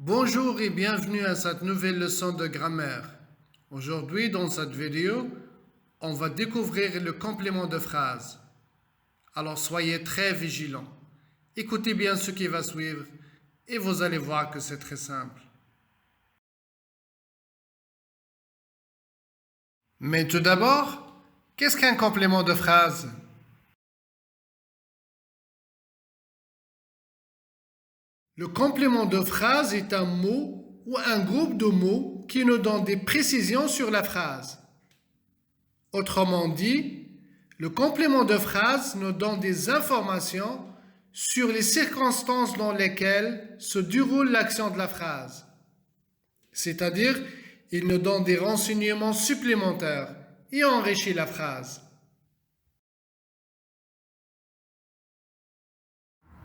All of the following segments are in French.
Bonjour et bienvenue à cette nouvelle leçon de grammaire. Aujourd'hui, dans cette vidéo, on va découvrir le complément de phrase. Alors soyez très vigilants. Écoutez bien ce qui va suivre et vous allez voir que c'est très simple. Mais tout d'abord, qu'est-ce qu'un complément de phrase? Le complément de phrase est un mot ou un groupe de mots qui nous donne des précisions sur la phrase. Autrement dit, le complément de phrase nous donne des informations sur les circonstances dans lesquelles se déroule l'action de la phrase. C'est-à-dire, il nous donne des renseignements supplémentaires et enrichit la phrase.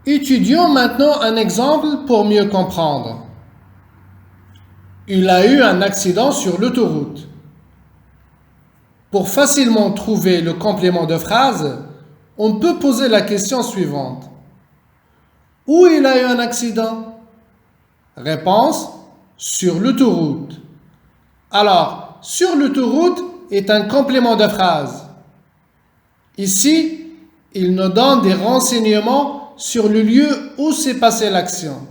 Étudions maintenant un exemple pour mieux comprendre. Il a eu un accident sur l'autoroute. Pour facilement trouver le complément de phrase, on peut poser la question suivante. Où il a eu un accident? Réponse, sur l'autoroute. Alors, sur l'autoroute est un complément de phrase. Ici, il nous donne des renseignements sur le lieu où s'est passée l'action.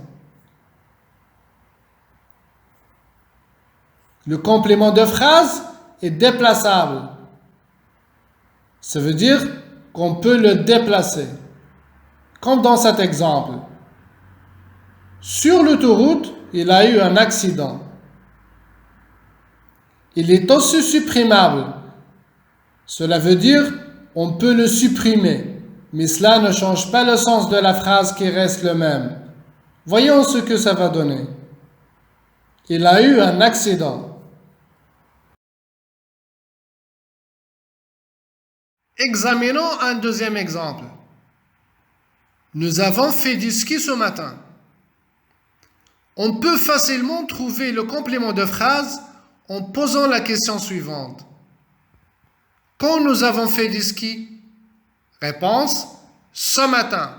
Le complément de phrase est déplaçable. Ça veut dire qu'on peut le déplacer. Comme dans cet exemple. Sur l'autoroute, il a eu un accident. Il est aussi supprimable. Cela veut dire on peut le supprimer. Mais cela ne change pas le sens de la phrase qui reste le même. Voyons ce que ça va donner. Il a eu un accident. Examinons un deuxième exemple. Nous avons fait du ski ce matin. On peut facilement trouver le complément de phrase en posant la question suivante. Quand nous avons fait du ski? Réponse, ce matin.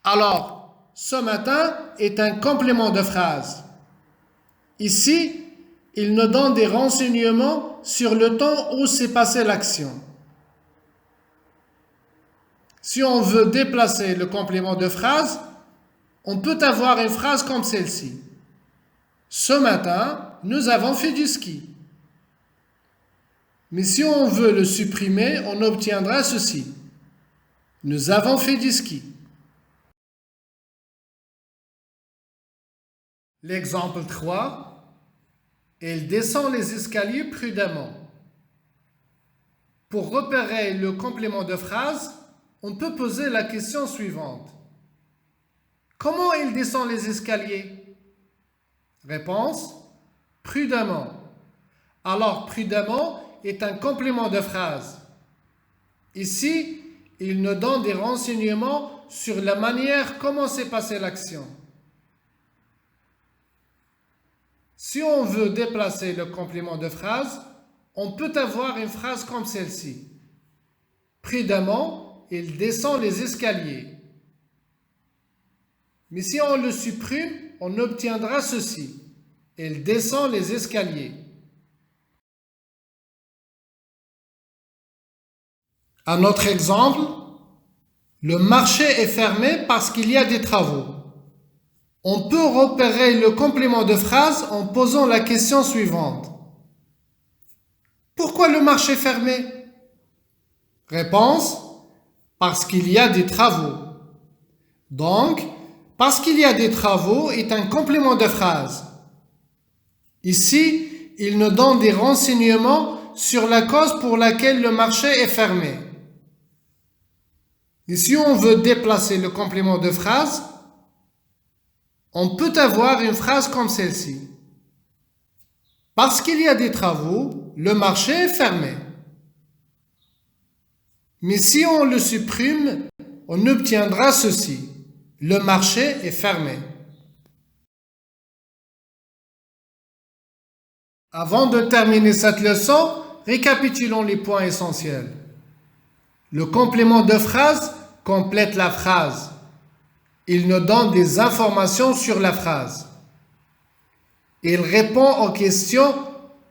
Alors, ce matin est un complément de phrase. Ici, il nous donne des renseignements sur le temps où s'est passée l'action. Si on veut déplacer le complément de phrase, on peut avoir une phrase comme celle-ci. Ce matin, nous avons fait du ski. Mais si on veut le supprimer, on obtiendra ceci. Nous avons fait du ski. L'exemple 3. Il descend les escaliers prudemment. Pour repérer le complément de phrase, on peut poser la question suivante. Comment il descend les escaliers? Réponse, prudemment. Alors, prudemment est un complément de phrase. Ici, il nous donne des renseignements sur la manière comment s'est passée l'action. Si on veut déplacer le complément de phrase, on peut avoir une phrase comme celle-ci. Prudemment, il descend les escaliers. Mais si on le supprime, on obtiendra ceci. Il descend les escaliers. Un autre exemple, le marché est fermé parce qu'il y a des travaux. On peut repérer le complément de phrase en posant la question suivante. Pourquoi le marché est fermé? Réponse, parce qu'il y a des travaux. Donc, parce qu'il y a des travaux est un complément de phrase. Ici, il nous donne des renseignements sur la cause pour laquelle le marché est fermé. Et si on veut déplacer le complément de phrase, on peut avoir une phrase comme celle-ci. Parce qu'il y a des travaux, le marché est fermé. Mais si on le supprime, on obtiendra ceci. Le marché est fermé. Avant de terminer cette leçon, récapitulons les points essentiels. Le complément de phrase complète la phrase. Il nous donne des informations sur la phrase. Il répond aux questions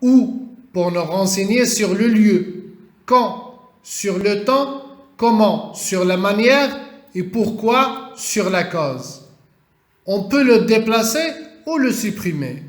où pour nous renseigner sur le lieu, quand, sur le temps, comment, sur la manière et pourquoi, sur la cause. On peut le déplacer ou le supprimer.